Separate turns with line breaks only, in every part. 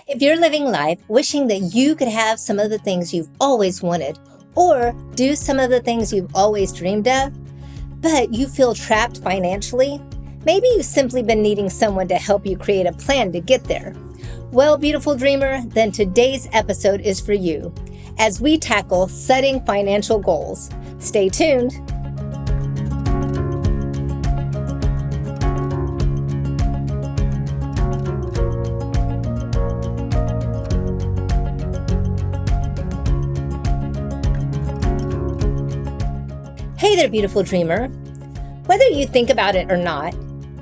If you're living life wishing that you could have some of the things you've always wanted or do some of the things you've always dreamed of, but you feel trapped financially, maybe you've simply been needing someone to help you create a plan to get there. Well, beautiful dreamer, then today's episode is for you as we tackle setting financial goals. Stay tuned. Hey there, beautiful dreamer. Whether you think about it or not,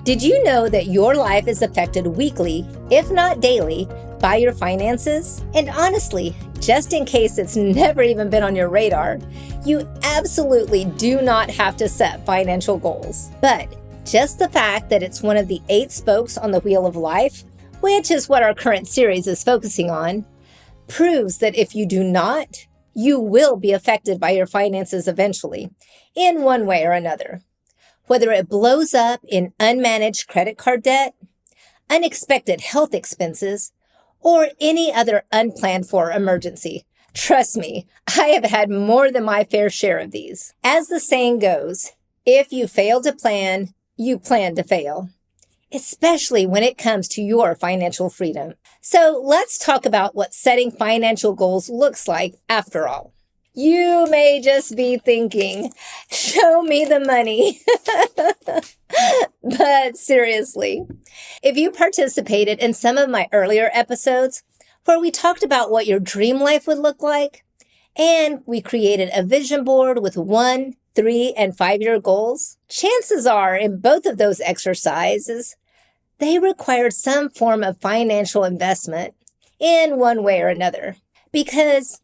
did you know that your life is affected weekly, if not daily, by your finances? And honestly, just in case it's never even been on your radar, you absolutely do not have to set financial goals. But just the fact that it's one of the 8 spokes on the wheel of life, which is what our current series is focusing on, proves that if you do not, you will be affected by your finances eventually, in one way or another. Whether it blows up in unmanaged credit card debt, unexpected health expenses, or any other unplanned for emergency. Trust me, I have had more than my fair share of these. As the saying goes, if you fail to plan, you plan to fail. Especially when it comes to your financial freedom. So let's talk about what setting financial goals looks like after all. You may just be thinking, show me the money. But seriously, if you participated in some of my earlier episodes where we talked about what your dream life would look like, and we created a vision board with 1, 3, and 5-year goals, chances are in both of those exercises, they required some form of financial investment in one way or another. Because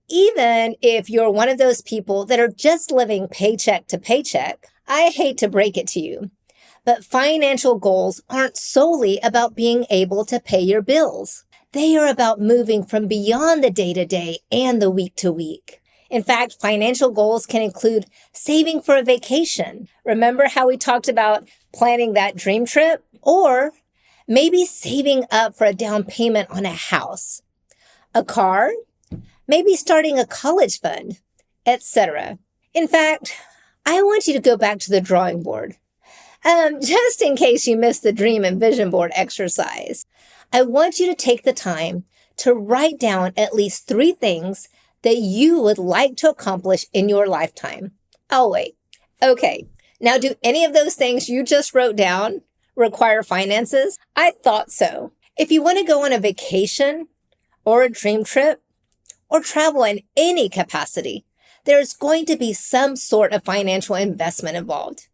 even if you're one of those people that are just living paycheck to paycheck, I hate to break it to you, but financial goals aren't solely about being able to pay your bills. They are about moving from beyond the day-to-day and the week-to-week. In fact, financial goals can include saving for a vacation. Remember how we talked about planning that dream trip? Or maybe saving up for a down payment on a house, a car, maybe starting a college fund, etc. In fact, I want you to go back to the drawing board. Just in case you missed the dream and vision board exercise, I want you to take the time to write down at least 3 things that you would like to accomplish in your lifetime. I'll wait. Okay, now do any of those things you just wrote down require finances? I thought so. If you want to go on a vacation or a dream trip or travel in any capacity, there's going to be some sort of financial investment involved.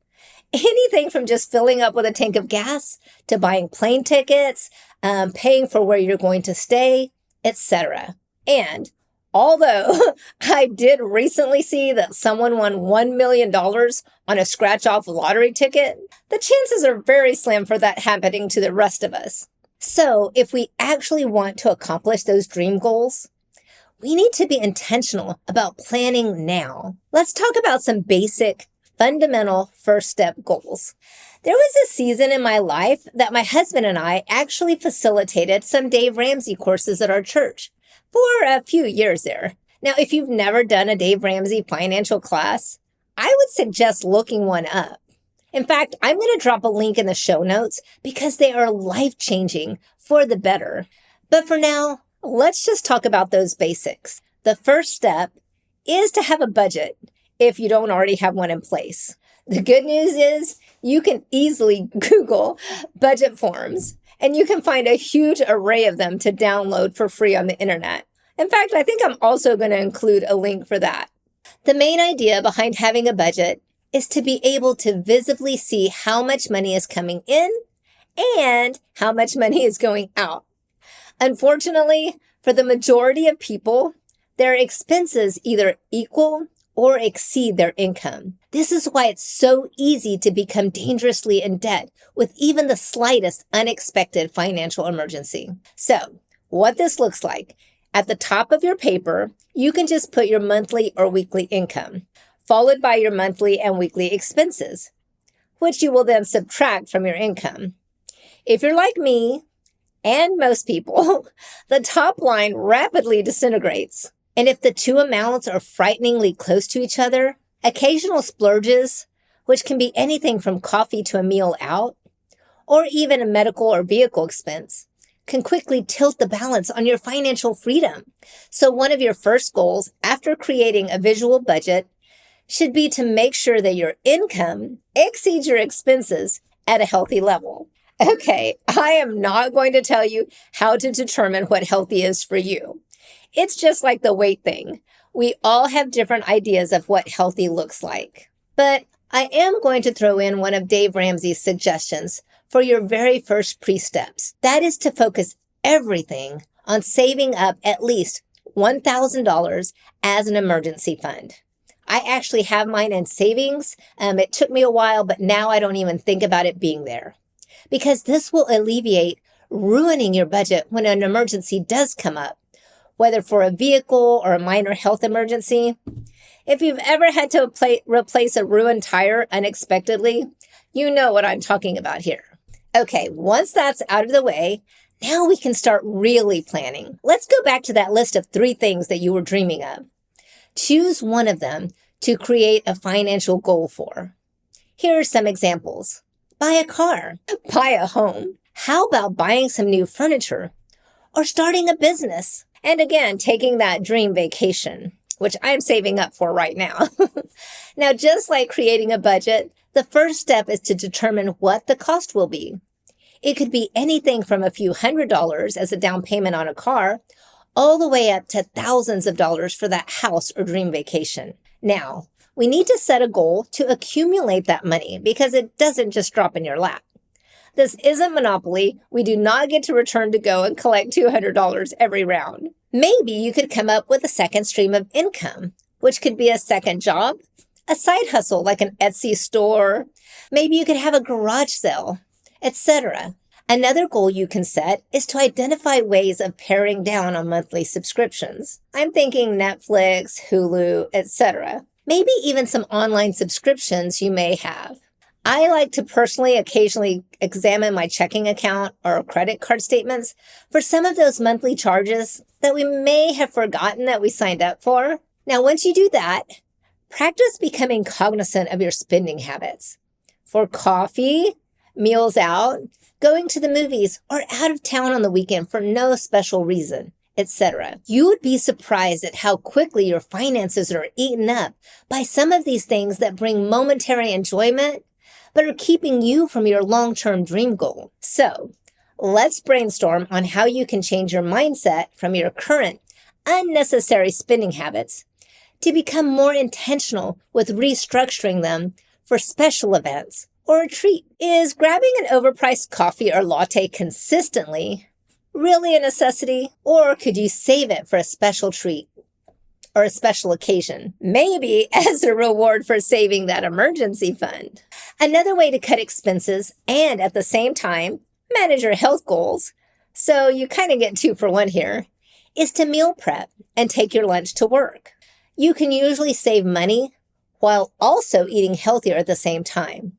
Anything from just filling up with a tank of gas to buying plane tickets, paying for where you're going to stay, etc. And although I did recently see that someone won $1 million on a scratch-off lottery ticket, the chances are very slim for that happening to the rest of us. So if we actually want to accomplish those dream goals, we need to be intentional about planning now. Let's talk about some basic, fundamental first step goals. There was a season in my life that my husband and I actually facilitated some Dave Ramsey courses at our church for a few years there. Now, if you've never done a Dave Ramsey financial class, I would suggest looking one up. In fact, I'm going to drop a link in the show notes because they are life-changing for the better. But for now, let's just talk about those basics. The first step is to have a budget if you don't already have one in place. The good news is you can easily Google budget forms, and you can find a huge array of them to download for free on the internet. In fact, I think I'm also going to include a link for that. The main idea behind having a budget is to be able to visibly see how much money is coming in and how much money is going out. Unfortunately, for the majority of people, their expenses either equal or exceed their income. This is why it's so easy to become dangerously in debt with even the slightest unexpected financial emergency. So, what this looks like, at the top of your paper, you can just put your monthly or weekly income, followed by your monthly and weekly expenses, which you will then subtract from your income. If you're like me and most people, the top line rapidly disintegrates. And if the two amounts are frighteningly close to each other, occasional splurges, which can be anything from coffee to a meal out, or even a medical or vehicle expense, can quickly tilt the balance on your financial freedom. So one of your first goals after creating a visual budget should be to make sure that your income exceeds your expenses at a healthy level. Okay, I am not going to tell you how to determine what healthy is for you. It's just like the weight thing. We all have different ideas of what healthy looks like. But I am going to throw in one of Dave Ramsey's suggestions for your very first pre-steps. That is to focus everything on saving up at least $1,000 as an emergency fund. I actually have mine in savings. It took me a while, but now I don't even think about it being there. Because this will alleviate ruining your budget when an emergency does come up, whether for a vehicle or a minor health emergency. If you've ever had to replace a ruined tire unexpectedly, you know what I'm talking about here. Okay, once that's out of the way, now we can start really planning. Let's go back to that list of 3 things that you were dreaming of. Choose one of them to create a financial goal for. Here are some examples. Buy a car, buy a home. How about buying some new furniture or starting a business? And again, taking that dream vacation, which I'm saving up for right now. Now, just like creating a budget, the first step is to determine what the cost will be. It could be anything from a few $100s as a down payment on a car, all the way up to thousands of dollars for that house or dream vacation. Now, we need to set a goal to accumulate that money because it doesn't just drop in your lap. This isn't Monopoly. We do not get to return to go and collect $200 every round. Maybe you could come up with a second stream of income, which could be a second job, a side hustle like an Etsy store. Maybe you could have a garage sale, etc. Another goal you can set is to identify ways of paring down on monthly subscriptions. I'm thinking Netflix, Hulu, etc. Maybe even some online subscriptions you may have. I like to personally occasionally examine my checking account or credit card statements for some of those monthly charges that we may have forgotten that we signed up for. Now, once you do that, practice becoming cognizant of your spending habits. For coffee, meals out, going to the movies, or out of town on the weekend for no special reason, etc. You would be surprised at how quickly your finances are eaten up by some of these things that bring momentary enjoyment, but are keeping you from your long-term dream goal. So, let's brainstorm on how you can change your mindset from your current unnecessary spending habits to become more intentional with restructuring them for special events or a treat. Is grabbing an overpriced coffee or latte consistently really a necessity? Or could you save it for a special treat or a special occasion? Maybe as a reward for saving that emergency fund. Another way to cut expenses and at the same time manage your health goals, so you kind of get 2 for 1 here, is to meal prep and take your lunch to work. You can usually save money while also eating healthier at the same time.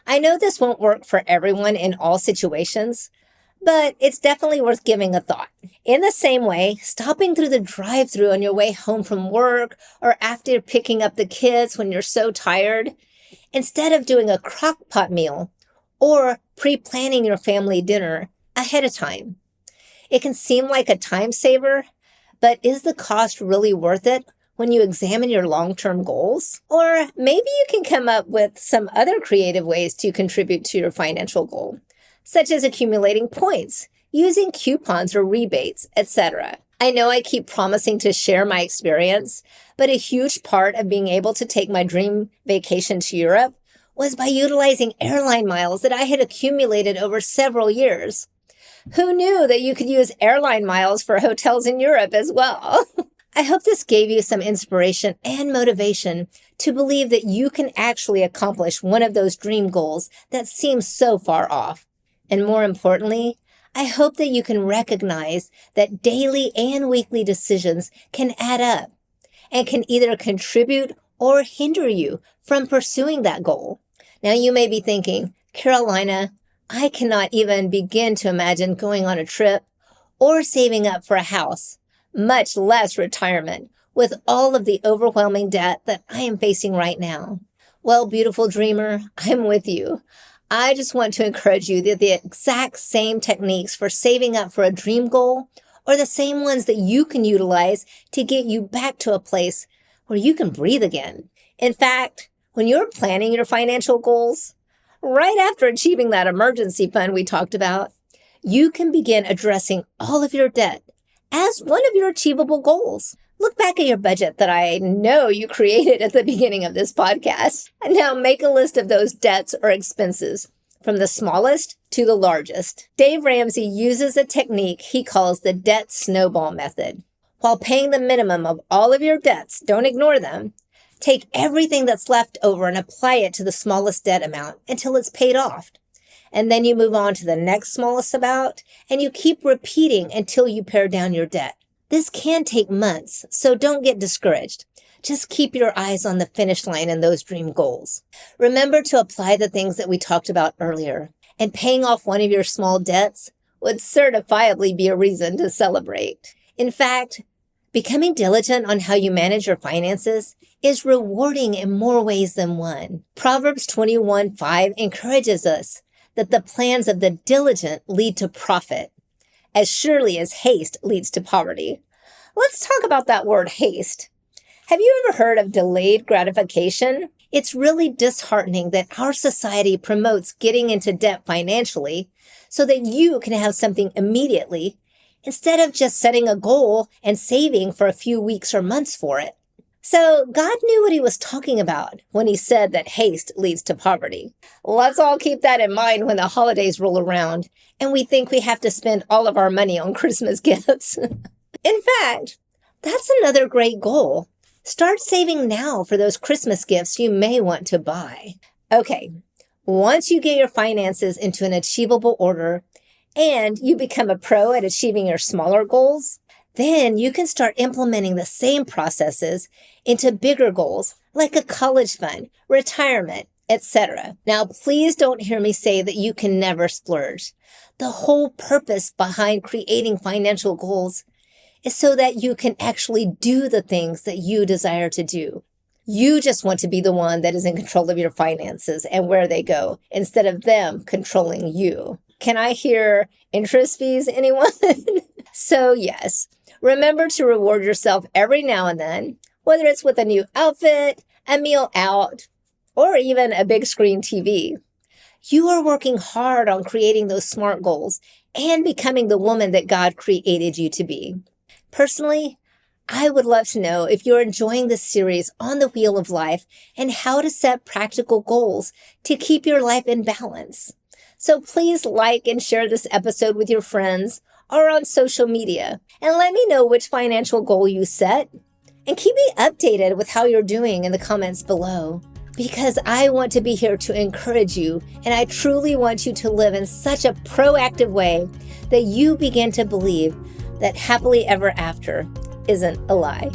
I know this won't work for everyone in all situations, but it's definitely worth giving a thought. In the same way, stopping through the drive-thru on your way home from work or after picking up the kids when you're so tired, instead of doing a crock pot meal or pre-planning your family dinner ahead of time. It can seem like a time saver, but is the cost really worth it when you examine your long-term goals? Or maybe you can come up with some other creative ways to contribute to your financial goal, such as accumulating points, using coupons or rebates, etc. I know I keep promising to share my experience, but a huge part of being able to take my dream vacation to Europe was by utilizing airline miles that I had accumulated over several years. Who knew that you could use airline miles for hotels in Europe as well? I hope this gave you some inspiration and motivation to believe that you can actually accomplish one of those dream goals that seem so far off. And more importantly, I hope that you can recognize that daily and weekly decisions can add up and can either contribute or hinder you from pursuing that goal. Now you may be thinking, Carolina, I cannot even begin to imagine going on a trip or saving up for a house, much less retirement, with all of the overwhelming debt that I am facing right now. Well, beautiful dreamer, I'm with you. I just want to encourage you that the exact same techniques for saving up for a dream goal are the same ones that you can utilize to get you back to a place where you can breathe again. In fact, when you're planning your financial goals, right after achieving that emergency fund we talked about, you can begin addressing all of your debt as one of your achievable goals. Look back at your budget that I know you created at the beginning of this podcast, and now make a list of those debts or expenses from the smallest to the largest. Dave Ramsey uses a technique he calls the debt snowball method. While paying the minimum of all of your debts, don't ignore them. Take everything that's left over and apply it to the smallest debt amount until it's paid off. And then you move on to the next smallest amount, and you keep repeating until you pare down your debt. This can take months, so don't get discouraged. Just keep your eyes on the finish line in those dream goals. Remember to apply the things that we talked about earlier, and paying off one of your small debts would certifiably be a reason to celebrate. In fact, becoming diligent on how you manage your finances is rewarding in more ways than one. Proverbs 21:5 encourages us that the plans of the diligent lead to profit, as surely as haste leads to poverty. Let's talk about that word haste. Have you ever heard of delayed gratification? It's really disheartening that our society promotes getting into debt financially so that you can have something immediately instead of just setting a goal and saving for a few weeks or months for it. So God knew what he was talking about when he said that haste leads to poverty. Let's all keep that in mind when the holidays roll around and we think we have to spend all of our money on Christmas gifts. In fact, that's another great goal. Start saving now for those Christmas gifts you may want to buy. Okay, once you get your finances into an achievable order and you become a pro at achieving your smaller goals, then you can start implementing the same processes into bigger goals like a college fund, retirement, etc. Now, please don't hear me say that you can never splurge. The whole purpose behind creating financial goals is so that you can actually do the things that you desire to do. You just want to be the one that is in control of your finances and where they go instead of them controlling you. Can I hear interest fees, anyone? So yes, remember to reward yourself every now and then, whether it's with a new outfit, a meal out, or even a big screen TV. You are working hard on creating those SMART goals and becoming the woman that God created you to be. Personally, I would love to know if you're enjoying this series on the Wheel of Life and how to set practical goals to keep your life in balance. So please like and share this episode with your friends or on social media, and let me know which financial goal you set, and keep me updated with how you're doing in the comments below, because I want to be here to encourage you, and I truly want you to live in such a proactive way that you begin to believe that happily ever after isn't a lie.